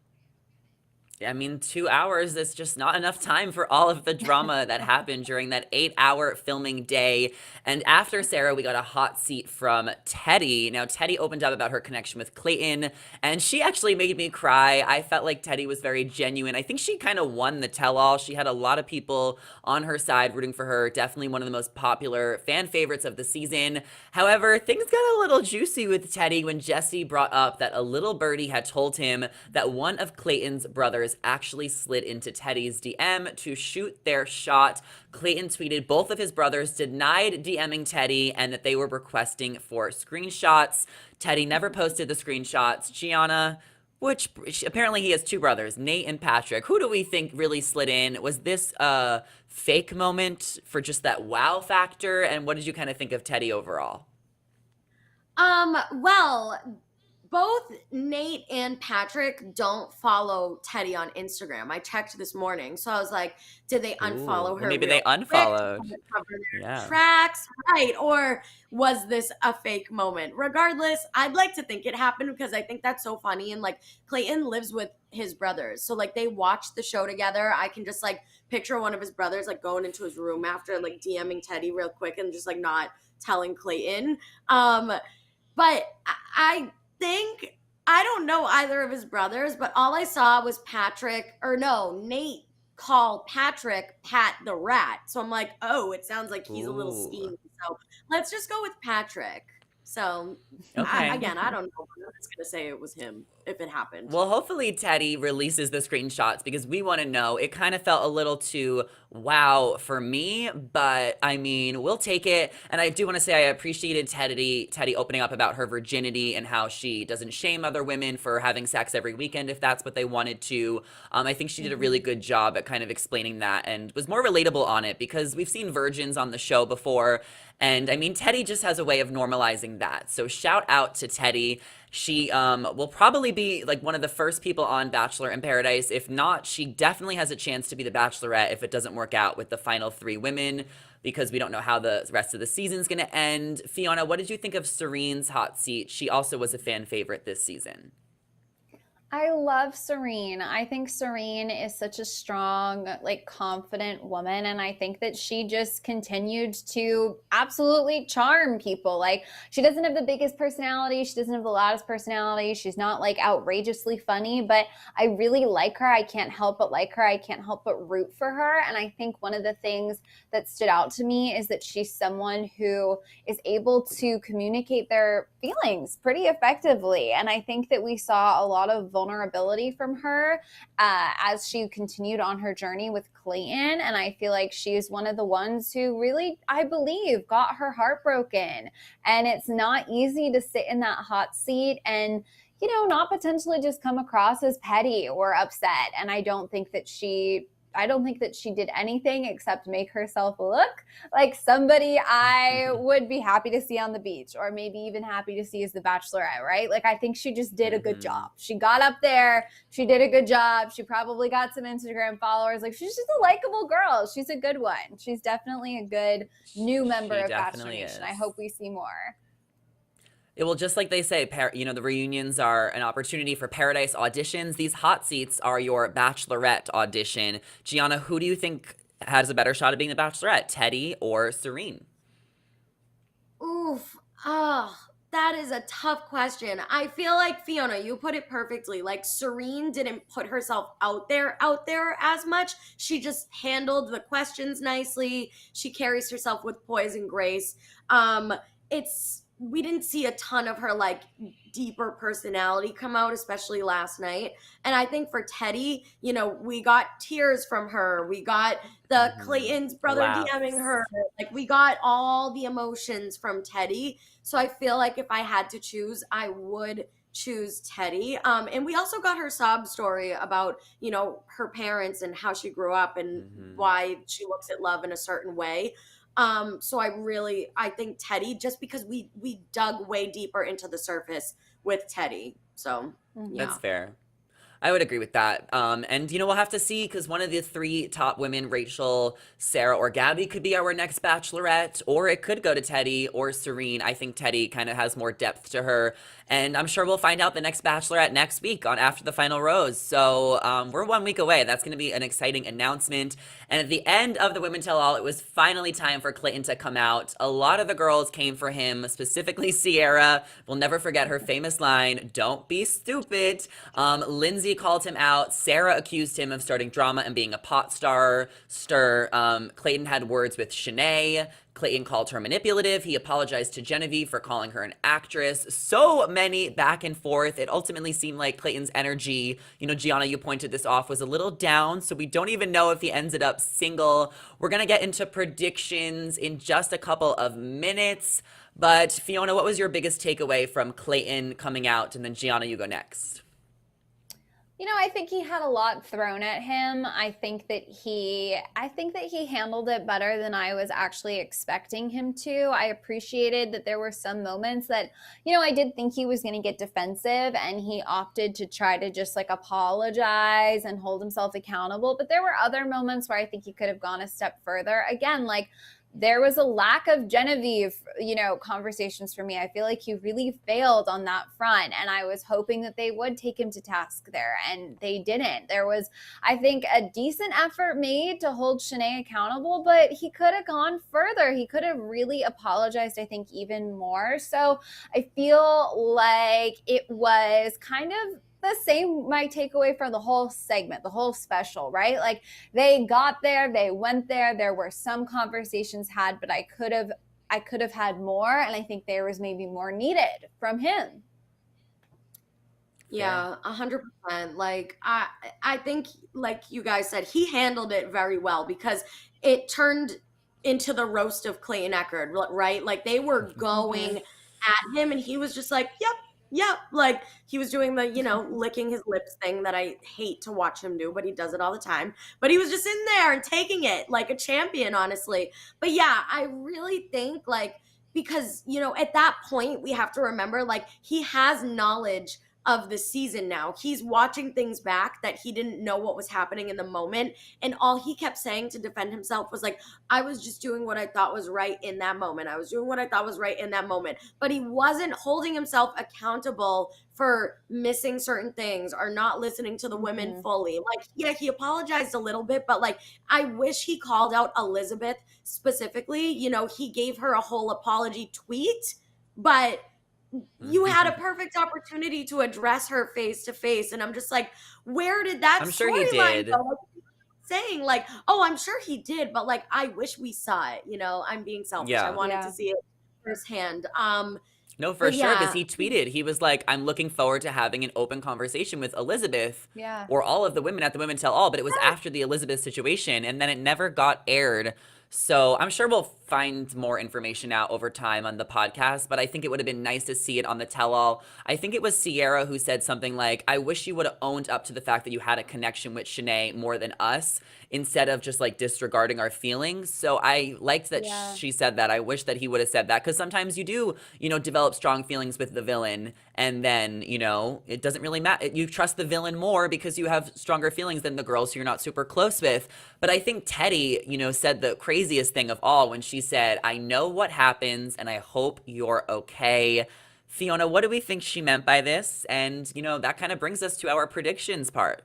A: I mean, 2 hours is just not enough time for all of the drama that happened during that 8-hour filming day. And after Sarah, we got a hot seat from Teddi. Now, Teddi opened up about her connection with Clayton, and she actually made me cry. I felt like Teddi was very genuine. I think she kind of won the tell-all. She had a lot of people on her side rooting for her. Definitely one of the most popular fan favorites of the season. However, things got a little juicy with Teddi when Jesse brought up that a little birdie had told him that one of Clayton's brothers actually slid into Teddi's DM to shoot their shot. Clayton tweeted both of his brothers denied DMing Teddi and that they were requesting for screenshots. Teddi never posted the screenshots. Gianna, which apparently he has two brothers, Nate and Patrick. Who do we think really slid in? Was this a fake moment for just that wow factor? And what did you kind of think of Teddi overall?
B: Well, both Nate and Patrick don't follow Teddi on Instagram. I checked this morning. So I was like, did they unfollow her?
A: Well, maybe
B: real
A: they
B: quick
A: unfollowed.
B: to cover their
A: Yeah.
B: tracks, right? Or was this a fake moment? Regardless, I'd like to think it happened because I think that's so funny. And like Clayton lives with his brothers. So like they watched the show together. I can just like picture one of his brothers like going into his room after like DMing Teddi real quick and just like not telling Clayton. But I think, I don't know either of his brothers, but all I saw was Nate called Patrick Pat the Rat. So I'm like, oh, it sounds like he's a little
A: Ooh.
B: steamy. So let's just go with Patrick. So
A: Okay.
B: again, I don't know. I'm just going to say it was him if it happened.
A: Well, hopefully Teddi releases the screenshots because we want to know. It kind of felt a little too wow for me, but I mean, we'll take it. And I do want to say I appreciated Teddi opening up about her virginity and how she doesn't shame other women for having sex every weekend if that's what they wanted to. I think she did a really good job at kind of explaining that and was more relatable on it because we've seen virgins on the show before. And I mean, Teddi just has a way of normalizing that. So shout out to Teddi. She will probably be like one of the first people on Bachelor in Paradise. If not, she definitely has a chance to be the Bachelorette if it doesn't work out with the final three women because we don't know how the rest of the season's going to end. Fiona, what did you think of Serene's hot seat? She also was a fan favorite this season.
C: I love Serene. I think Serene is such a strong, like confident woman. And I think that she just continued to absolutely charm people. Like she doesn't have the biggest personality. She doesn't have the loudest personality. She's not like outrageously funny, but I really like her. I can't help but like her. I can't help but root for her. And I think one of the things that stood out to me is that she's someone who is able to communicate their feelings pretty effectively. And I think that we saw a lot of vulnerability from her as she continued on her journey with Clayton. And I feel like she's one of the ones who really, I believe, got her heart broken. And it's not easy to sit in that hot seat and, you know, not potentially just come across as petty or upset. And I don't think that she did anything except make herself look like somebody I would be happy to see on the beach or maybe even happy to see as the Bachelorette, right? Like I think she just did a good job. She got up there, she did a good job. She probably got some Instagram followers. Like she's just a likable girl. She's a good one. She's definitely a good new member of Bachelor Nation. I hope we see more.
A: Well, just like they say, the reunions are an opportunity for paradise auditions. These hot seats are your Bachelorette audition. Gianna, who do you think has a better shot at being the Bachelorette, Teddi or Serene?
B: Oof. That is a tough question. I feel like Fiona, you put it perfectly. Like Serene didn't put herself out there as much. She just handled the questions nicely. She carries herself with poise and grace. We didn't see a ton of her like deeper personality come out, especially last night. And I think for Teddi, you know, we got tears from her. We got the Clayton's brother DMing her. Like we got all the emotions from Teddi. So I feel like if I had to choose, I would choose Teddi. And we also got her sob story about, you know, her parents and how she grew up and
A: Hmm.
B: why she looks at love in a certain way. So I think Teddi, just because we dug way deeper into the surface with Teddi. So
A: That's
B: yeah.
C: Mhm.
A: fair. I would agree with that. And we'll have to see because one of the three top women, Rachel, Sarah, or Gabby, could be our next Bachelorette, or it could go to Teddi or Serene. I think Teddi kind of has more depth to her, and I'm sure we'll find out the next Bachelorette next week on After the Final Rose. So we're 1 week away. That's going to be an exciting announcement. And at the end of the Women Tell All, it was finally time for Clayton to come out. A lot of the girls came for him, specifically Sierra. We'll never forget her famous line, "Don't be stupid." Lindsay called him out. Sarah accused him of starting drama and being a pot stir. Clayton had words with Shanae. Clayton called her manipulative. He apologized to Genevieve for calling her an actress. So many back and forth. It ultimately seemed like Clayton's energy, Gianna, you pointed this off, was a little down. So we don't even know if he ended up single. We're going to get into predictions in just a couple of minutes. But Fiona, what was your biggest takeaway from Clayton coming out? And then Gianna, you go next.
C: I think he had a lot thrown at him. I think that he handled it better than I was actually expecting him to. I appreciated that there were some moments that, I did think he was going to get defensive, and he opted to try to just like apologize and hold himself accountable. But there were other moments where I think he could have gone a step further. Again, like, there was a lack of Genevieve, conversations for me. I feel like he really failed on that front, and I was hoping that they would take him to task there, and they didn't. There was, I think, a decent effort made to hold Shanae accountable, but he could have gone further. He could have really apologized, I think, even more. So I feel like it was kind of the same, my takeaway from the whole segment, the whole special, right? Like, they got there, they went there were some conversations had, but I could have had more, and I think there was maybe more needed from him.
A: Fair.
B: Yeah, 100%. Like I think, like you guys said, he handled it very well because it turned into the roast of Clayton Echard, right? Like, they were
C: Mm-hmm.
B: going at him and he was just like, "Yep, yep." Like, he was doing the, licking his lips thing that I hate to watch him do, but he does it all the time. But he was just in there and taking it like a champion, honestly. But yeah, I really think, like, because, at that point we have to remember, like, he has knowledge of the season now. He's watching things back that he didn't know what was happening in the moment. And all he kept saying to defend himself was like, "I was just doing what I thought was right in that moment. I was doing what I thought was right in that moment." But he wasn't holding himself accountable for missing certain things or not listening to the women
C: Mm-hmm.
B: fully. Like, yeah, he apologized a little bit, but like, I wish he called out Elizabeth specifically. He gave her a whole apology tweet, but you had a perfect opportunity to address her face to face, and I'm just like, where did that
A: I'm sure he
B: storyline
A: did.
B: go? Like, saying like, "Oh, I'm sure he did," but like, I wish we saw it. I'm being selfish. I
A: Yeah.
B: wanted to
C: Yeah.
B: see it firsthand.
A: No, for
B: But
A: sure, because
B: yeah,
A: he tweeted, he was like, "I'm looking forward to having an open conversation with Elizabeth
C: Yeah.
A: or all of the women at the Women Tell All," but it was after the Elizabeth situation, and then it never got aired. So I'm sure we'll find more information out over time on the podcast, but I think it would have been nice to see it on the tell all. I think it was Sierra who said something like, "I wish you would have owned up to the fact that you had a connection with Shanae more than us, instead of just like disregarding our feelings." So I liked that
C: Yeah.
A: she said that. I wish that he would have said that, because sometimes you do, develop strong feelings with the villain, and then, it doesn't really matter. You trust the villain more because you have stronger feelings than the girls who you're not super close with. But I think Teddi, said the craziest thing of all when she said, "I know what happens and I hope you're okay." Fiona, what do we think she meant by this? And, that kind of brings us to our predictions part.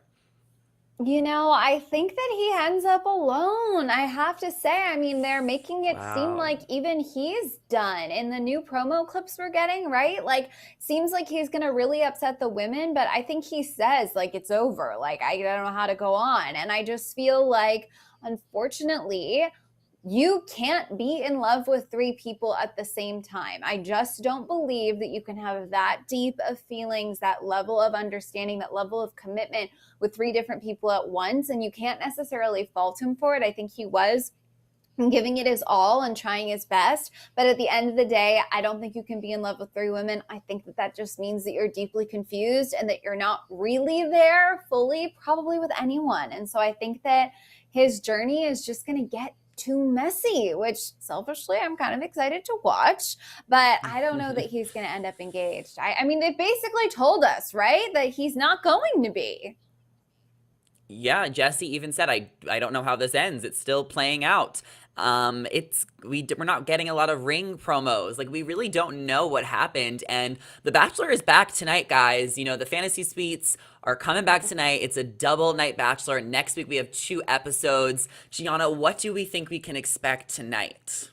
C: I think that he ends up alone. I have to say, I mean, they're making it seem
A: Wow.
C: like even he's done in the new promo clips we're getting, right? Like, seems like he's going to really upset the women, but I think he says, like, it's over. Like, I don't know how to go on. And I just feel like, unfortunately, you can't be in love with three people at the same time. I just don't believe that you can have that deep of feelings, that level of understanding, that level of commitment with three different people at once. And you can't necessarily fault him for it. I think he was and giving it his all and trying his best. But at the end of the day, I don't think you can be in love with three women. I think that that just means that you're deeply confused and that you're not really there fully, probably with anyone. And so I think that his journey is just going to get too messy, which selfishly I'm kind of excited to watch, but I don't know that he's going to end up engaged. I mean, they basically told us, right, that he's not going to be.
A: Yeah, Jesse even said, I don't know how this ends. It's still playing out. We're not getting a lot of ring promos. Like, we really don't know what happened. And The Bachelor is back tonight, guys. You know, the fantasy suites are coming back tonight. It's a double night Bachelor. Next week we have 2 episodes. Gianna, what do we think we can expect tonight?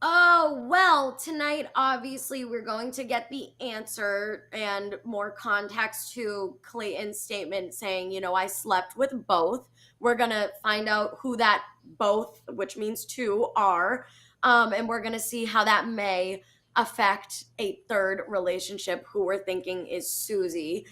B: Oh, well, tonight, obviously, we're going to get the answer and more context to Clayton's statement saying, you know, I slept with both. We're going to find out who that both, which means two, are. And we're going to see how that may affect a third relationship who we're thinking is Susie.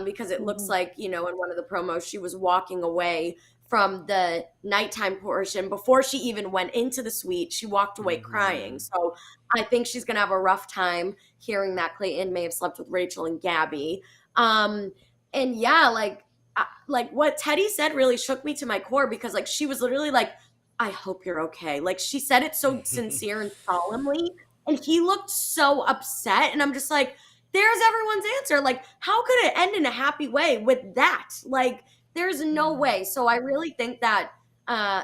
B: Because it looks like, you know, in one of the promos, she was walking away from the nighttime portion before she even went into the suite. She walked away crying. So I think she's going to have a rough time hearing that Clayton may have slept with Rachel and Gabby. And yeah, like what Teddi said really shook me to my core, because like she was literally like, I hope you're okay. Like she said it so sincere and solemnly, and he looked so upset. And I'm just like, there's everyone's answer. Like, how could it end in a happy way with that? Like, there's no way. So I really think that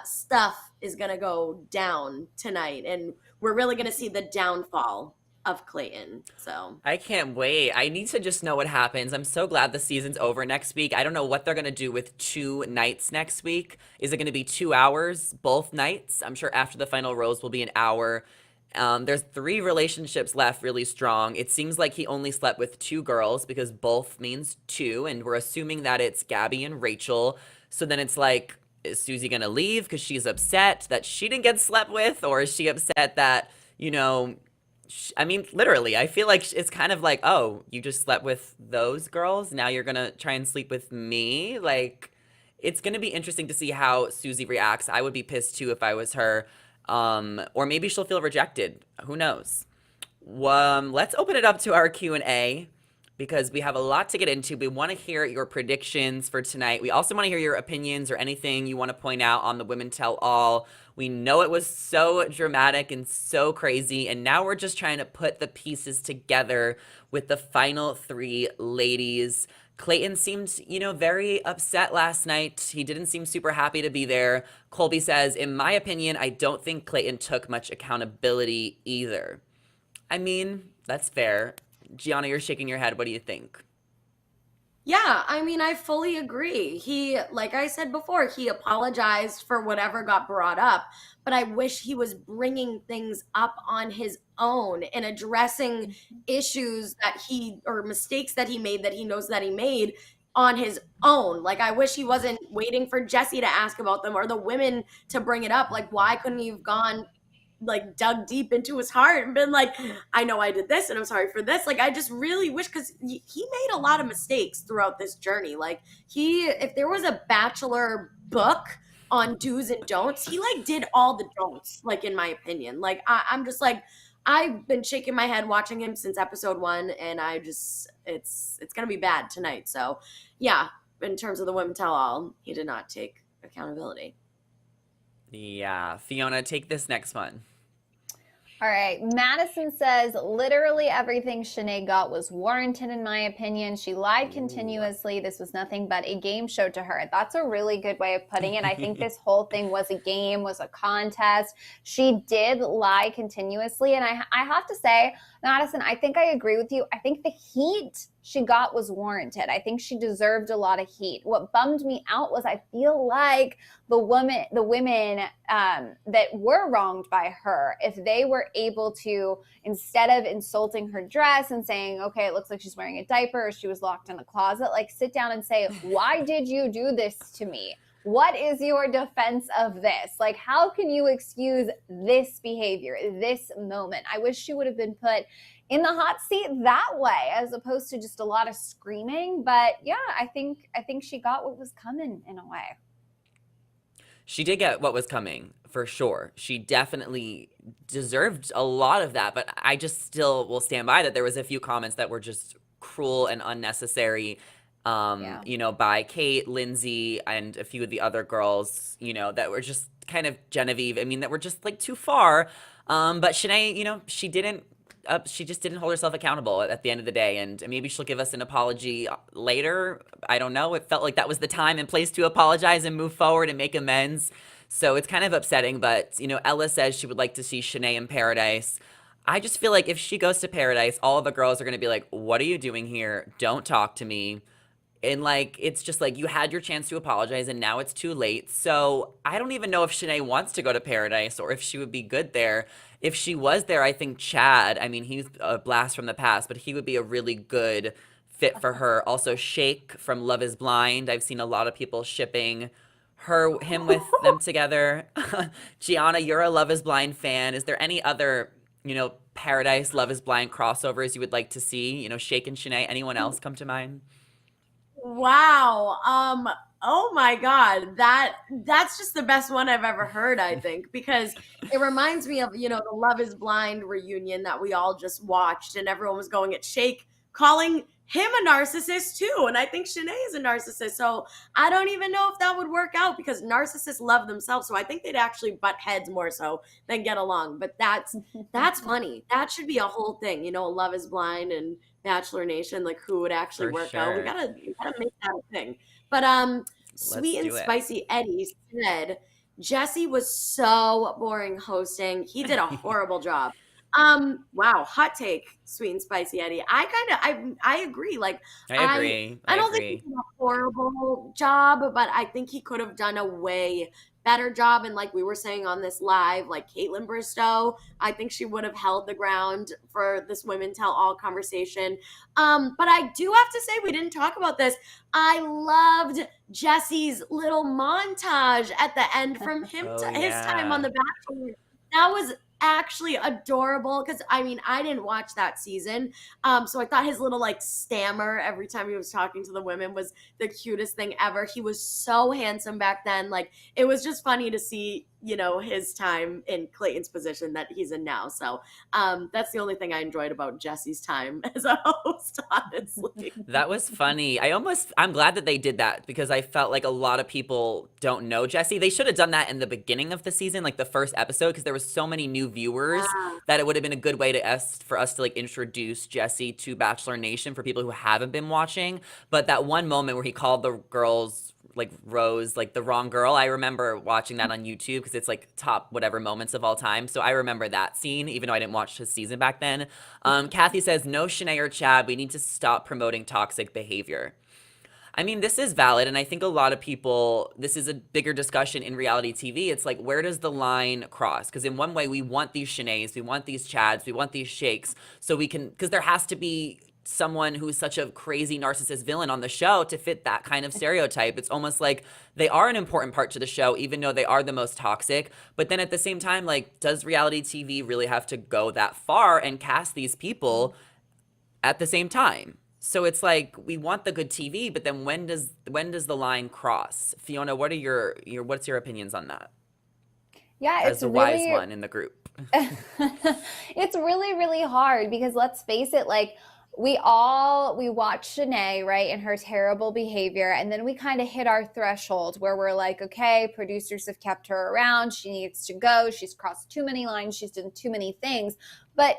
B: stuff is going to go down tonight, and we're really going to see the downfall of Clayton. So
A: I can't wait. I need to just know what happens. I'm so glad the season's over next week. I don't know what they're going to do with 2 nights next week. Is it going to be 2 hours both nights? I'm sure after the final rose will be an hour. There's 3 relationships left really strong. It seems like he only slept with 2 girls because both means 2, and we're assuming that it's Gabby and Rachel. So then it's like, is Susie gonna leave because she's upset that she didn't get slept with, or is she upset that, you know, I mean, literally, I feel like it's kind of like, oh, you just slept with those girls, now you're gonna try and sleep with me? Like, it's gonna be interesting to see how Susie reacts. I would be pissed too if I was her. Or maybe she'll feel rejected. Who knows? Let's open it up to our Q&A because we have a lot to get into. We want to hear your predictions for tonight. We also want to hear your opinions or anything you want to point out on the Women Tell All. We know it was so dramatic and so crazy, and now we're just trying to put the pieces together with the final 3 ladies. Clayton seemed, you know, very upset last night. He didn't seem super happy to be there. Colby says, in my opinion, I don't think Clayton took much accountability either. I mean, that's fair. Gianna, you're shaking your head. What do you think?
B: yeah, I mean, I fully agree. He, like I said before, he apologized for whatever got brought up, but I wish he was bringing things up on his own and addressing issues that he, or mistakes that he made, that he knows that he made on his own. Like, I wish he wasn't waiting for Jesse to ask about them or the women to bring it up. Like, why couldn't he have gone, like, dug deep into his heart and been like, I know I did this and I'm sorry for this. Like, I just really wish, because he made a lot of mistakes throughout this journey. Like, if there was a Bachelor book on do's and don'ts, he like did all the don'ts, like, in my opinion. Like, I'm just like, I've been shaking my head watching him since episode 1, and I just, it's gonna be bad tonight. So yeah, in terms of the Women Tell All, he did not take accountability.
A: Yeah, Fiona, take this next one.
C: All right. Madison says literally everything Shanae got was warranted, in my opinion. She lied continuously. This was nothing but a game show to her. That's a really good way of putting it. I think this whole thing was a game, was a contest. She did lie continuously. And I have to say, Madison, I think I agree with you. I think the heat she got was warranted. I think she deserved a lot of heat. What bummed me out was I feel like the women that were wronged by her, if they were able to, instead of insulting her dress and saying, okay, it looks like she's wearing a diaper or she was locked in a closet, like sit down and say, why did you do this to me? What is your defense of this? Like, how can you excuse this behavior, this moment? I wish she would have been put in the hot seat that way, as opposed to just a lot of screaming. But yeah, I think she got what was coming in a way.
A: She did get what was coming for sure. She definitely deserved a lot of that, but I just still will stand by that there was a few comments that were just cruel and unnecessary,
C: Yeah.
A: by Kate, Lindsay, and a few of the other girls, that were just kind of Genevieve. I mean, that were just like too far. But Shanae, she just didn't hold herself accountable at the end of the day, and maybe she'll give us an apology later. I don't know. It felt like that was the time and place to apologize and move forward and make amends. So it's kind of upsetting, but Ella says she would like to see Shanae in paradise. I just feel like if she goes to paradise, all of the girls are going to be like, "What are you doing here? Don't talk to me." And like, it's just like you had your chance to apologize and now it's too late. So I don't even know if Shanae wants to go to paradise or if she would be good there. If she was there, I think Chad, I mean, he's a blast from the past, but he would be a really good fit for her. Also, Shake from Love is Blind. I've seen a lot of people shipping him with them together. Gianna, you're a Love is Blind fan. Is there any other, Paradise Love is Blind crossovers you would like to see? Shake and Shanae, anyone else come to mind?
B: Wow. Oh my God. That's just the best one I've ever heard, I think, because it reminds me of, the Love is Blind reunion that we all just watched and everyone was going at Shake, calling him a narcissist too. And I think Shanae is a narcissist. So I don't even know if that would work out because narcissists love themselves. So I think they'd actually butt heads more so than get along. But that's funny. That should be a whole thing, Love is Blind and Bachelor Nation, like who would actually
A: For
B: work out.
A: sure.
B: We gotta make that a thing. But
A: Let's
B: Sweet and
A: do it.
B: Spicy Eddie said Jesse was so boring hosting. He did a horrible job. Wow, hot take, Sweet and Spicy Eddie. I agree. Like
A: I
B: I
A: agree.
B: I
A: I
B: don't think he
A: agree.
B: did a horrible job, but I think he could have done a way better job. And like we were saying on this live, like Caitlin Bristow, I think she would have held the ground for this women tell all conversation. But I do have to say we didn't talk about this. I loved Jesse's little montage at the end from him
A: Oh,
B: to his time on
A: yeah.
B: The Bachelor. That was actually adorable because I mean I didn't watch that season, so I thought his little like stammer every time he was talking to the women was the cutest thing ever. He was so handsome back then. Like it was just funny to see his time in Clayton's position that he's in now. So that's the only thing I enjoyed about Jesse's time as a host, honestly.
A: That was funny. I'm glad that they did that because I felt like a lot of people don't know Jesse. They should have done that in the beginning of the season, like the first episode, because there was so many new viewers
B: Yeah.
A: that it would have been a good way for us to like introduce Jesse to Bachelor Nation for people who haven't been watching. But that one moment where he called the girls like Rose, like the wrong girl. I remember watching that on YouTube because it's like top whatever moments of all time. So I remember that scene, even though I didn't watch his season back then. Kathy says, no Shanae or Chad. We need to stop promoting toxic behavior. I mean, this is valid, and I think a lot of people, this is a bigger discussion in reality TV. It's like, where does the line cross? Because in one way, we want these Shanaes, we want these Chads, we want these Shakes, so we can, because there has to be someone who's such a crazy narcissist villain on the show to fit that kind of stereotype. It's almost like they are an important part to the show, even though they are the most toxic. But then at the same time, like, does reality TV really have to go that far and cast these people at the same time? So it's like we want the good TV, but then when does the line cross? Fiona, what are what's your opinions on that
C: Yeah,
A: as
C: it's
A: the wise
C: really
A: one in the group?
C: it's really, really hard because let's face it, like we watch Shanae, right, and her terrible behavior, and then we kind of hit our threshold where we're like, okay, producers have kept her around, she needs to go, she's crossed too many lines, she's done too many things. But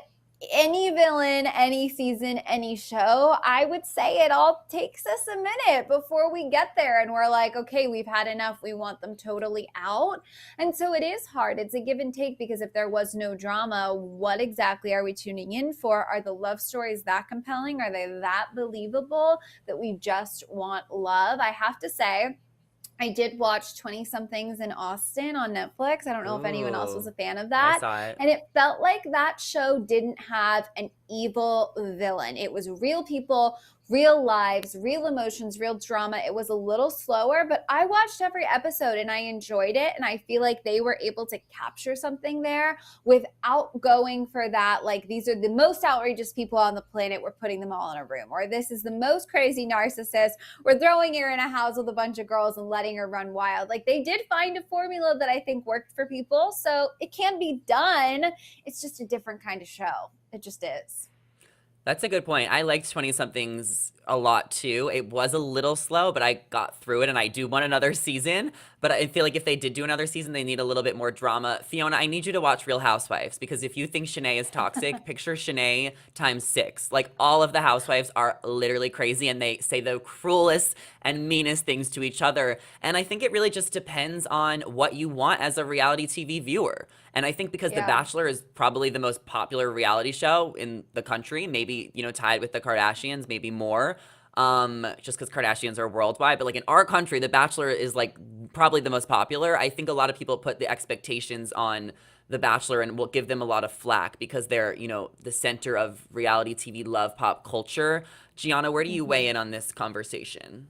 C: any villain, any season, any show, I would say it all takes us a minute before we get there and we're like, okay, we've had enough. We want them totally out. And so it is hard. It's a give and take because if there was no drama, what exactly are we tuning in for? Are the love stories that compelling? Are they that believable that we just want love? I have to say, I did watch 20 somethings in Austin on Netflix. I don't know if anyone else was
A: Ooh,
C: a fan of
A: I
C: that.
A: saw it.
C: And it felt like that show didn't have an evil villain. It was real people real lives, real emotions, real drama. It was a little slower, but I watched every episode and I enjoyed it. And I feel like they were able to capture something there without going for that, like, these are the most outrageous people on the planet, we're putting them all in a room, or this is the most crazy narcissist, we're throwing her in a house with a bunch of girls and letting her run wild. Like, they did find a formula that I think worked for people, so it can be done. It's just a different kind of show. It just is.
A: That's a good point. I liked 20 somethings a lot too. It was a little slow, but I got through it and I do want another season. But I feel like if they did do another season, they need a little bit more drama. Fiona, I need you to watch Real Housewives because if you think Shanae is toxic, picture Shanae times 6. Like all of the housewives are literally crazy and they say the cruelest and meanest things to each other. And I think it really just depends on what you want as a reality TV viewer. And I think because The Bachelor is probably the most popular reality show in the country, maybe, you know, tied with the Kardashians, maybe more, just because Kardashians are worldwide. But like in our country, The Bachelor is like probably the most popular. I think a lot of people put the expectations on The Bachelor and will give them a lot of flack because they're, you know, the center of reality TV love pop culture. Gianna, where do you weigh in on this conversation?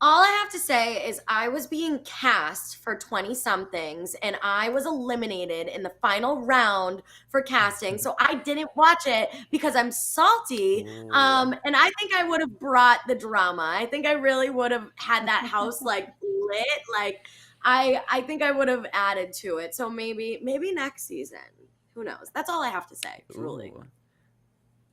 B: All I have to say is I was being cast for 20 somethings and I was eliminated in the final round for casting. So I didn't watch it because I'm salty.
A: Ooh.
B: And I think I would have brought the drama. I think I really would have had that house like lit. Like I think I would have added to it. So maybe next season. Who knows? That's all I have to say, truly.
A: Ooh.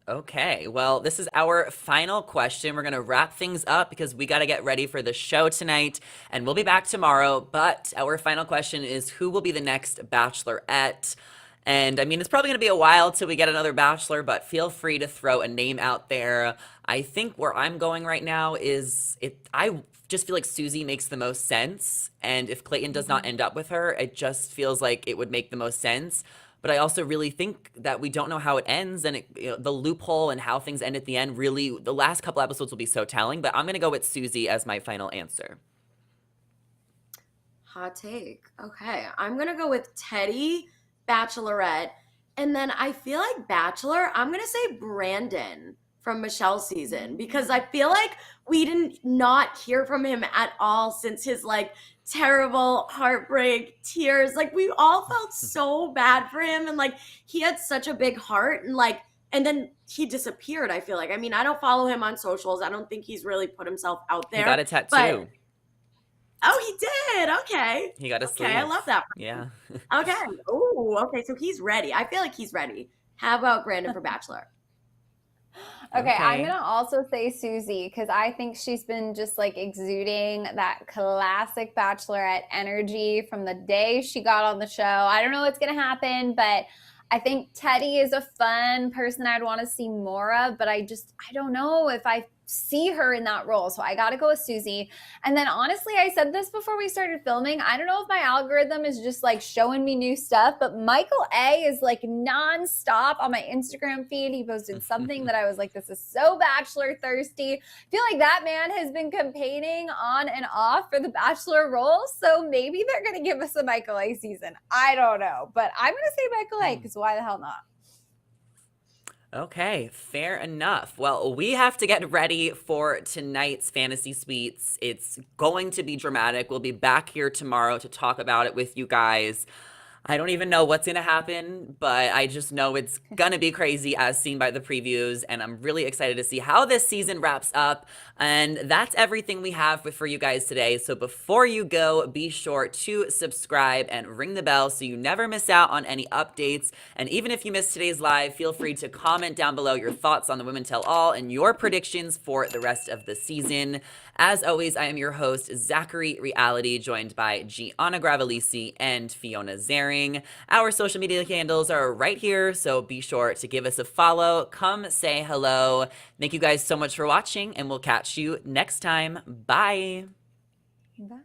A: Okay, well, this is our final question. We're going to wrap things up because we got to get ready for the show tonight, and we'll be back tomorrow. But our final question is, who will be the next Bachelorette? And I mean, it's probably going to be a while till we get another Bachelor, but feel free to throw a name out there. I think where I'm going right now is I just feel like Susie makes the most sense. And if Clayton does not end up with her, it just feels like it would make the most sense. But I also really think that we don't know how it ends, and the loophole and how things end at the end, really, the last couple episodes will be so telling. But I'm going to go with Susie as my final answer.
B: Hot take. Okay. I'm going to go with Teddi, Bachelorette. And then I feel like Bachelor, I'm going to say Brandon from Michelle's season because I feel like we didn't not hear from him at all since his like terrible heartbreak tears. Like we all felt so bad for him and like he had such a big heart and like and then he disappeared, I feel like. I mean, I don't follow him on socials. I don't think he's really put himself out there.
A: He got a tattoo.
B: But, oh, he did. Okay.
A: He got a sleeve.
B: Okay, I love that.
A: Yeah.
B: Okay. Oh, okay. So he's ready. I feel like he's ready. How about Brandon for Bachelor?
C: Okay, I'm
A: Okay.
C: gonna also say Susie because I think she's been just like exuding that classic Bachelorette energy from the day she got on the show. I don't know what's gonna happen, but I think Teddi is a fun person I'd want to see more of, but I don't know if I see her in that role. So I got to go with Susie. And then honestly, I said this before we started filming. I don't know if my algorithm is just like showing me new stuff, but Michael A is like nonstop on my Instagram feed. He posted something that I was like, this is so Bachelor thirsty. I feel like that man has been campaigning on and off for the Bachelor role. So maybe they're going to give us a Michael A season. I don't know, but I'm going to say Michael A because why the hell not?
A: Okay, fair enough. Well, we have to get ready for tonight's Fantasy Suites. It's going to be dramatic. We'll be back here tomorrow to talk about it with you guys. I don't even know what's going to happen, but I just know it's going to be crazy as seen by the previews, and I'm really excited to see how this season wraps up. And that's everything we have for you guys today. So before you go, be sure to subscribe and ring the bell so you never miss out on any updates. And even if you missed today's live, feel free to comment down below your thoughts on the Women Tell All and your predictions for the rest of the season. As always, I am your host, Zachary Reality, joined by Gianna Gravelisi and Fiona Zaring. Our social media handles are right here, so be sure to give us a follow. Come say hello. Thank you guys so much for watching, and we'll catch you next time. Bye.
C: Bye.